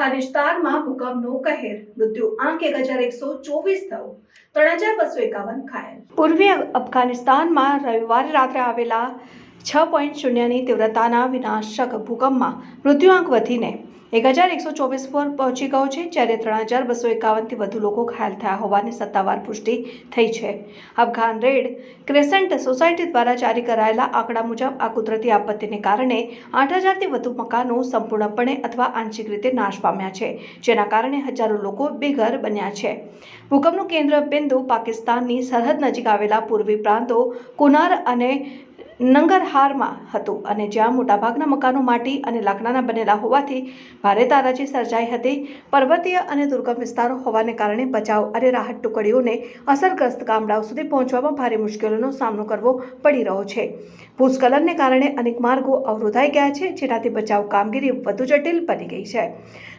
અફઘાનિસ્તાનમાં ભૂકંપનો કહેર, મૃત્યુ આંક 1124 થયો, 3251 ઘાયલ. પૂર્વીય અફઘાનિસ્તાનમાં રવિવારે રાત્રે આવેલા 6.0ની તીવ્રતાના વિનાશક ભૂકંપમાં મૃત્યુઆંક વધીને 1124 પર પહોંચી ગયો છે, જ્યારે 3251થી વધુ લોકો ઘાયલ થયા હોવાની સત્તાવાર પુષ્ટિ થઈ છે. અફઘાન રેડ ક્રેસન્ટ સોસાયટી દ્વારા જારી કરાયેલા આંકડા મુજબ આ કુદરતી આપત્તિને કારણે 8000થી વધુ મકાનો સંપૂર્ણપણે અથવા આંશિક રીતે નાશ પામ્યા છે, જેના કારણે હજારો લોકો બેઘર બન્યા છે. ભૂકંપનું કેન્દ્ર બિંદુ પાકિસ્તાનની સરહદ નજીક આવેલા પૂર્વી પ્રાંતો કુનાર અને નંગરહારમાં હતું, અને જ્યાં મોટાભાગના મકાનો માટી અને લાકડાના બનેલા હોવાથી ભારે તારાજી સર્જાઈ હતી. પર્વતીય અને દુર્ગમ વિસ્તારો હોવાને કારણે બચાવ અને રાહત ટુકડીઓને અસરગ્રસ્ત ગામડાઓ સુધી પહોંચવામાં ભારે મુશ્કેલીનો સામનો કરવો પડી રહ્યો છે. ભૂસ્ખલનને કારણે અનેક માર્ગો અવરોધાઈ ગયા છે, જેનાથી બચાવ કામગીરી વધુ જટિલ બની ગઈ છે.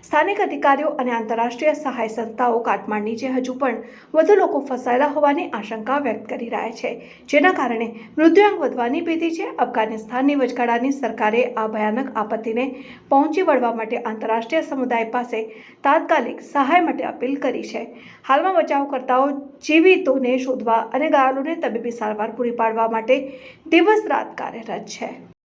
સ્થાનિક અધિકારીઓ અને આંતરરાષ્ટ્રીય સહાય સંસ્થાઓ કાટમાળ નીચે હજુ પણ વધુ લોકો ફસાયેલા હોવાની આશંકા વ્યક્ત કરી રહ્યા છે, જેના કારણે મૃત્યુઆંક વધવાની ભીતિ છે. અફઘાનિસ્તાનની વચગાળાની સરકારે આ ભયાનક આપત્તિને પહોંચી વળવા માટે આંતરરાષ્ટ્રીય સમુદાય પાસે તાત્કાલિક સહાય માટે અપીલ કરી છે. હાલમાં બચાવકર્તાઓ જીવિતોને શોધવા અને ઘાયલોને તબીબી સારવાર પૂરી પાડવા માટે દિવસ રાત કાર્યરત છે.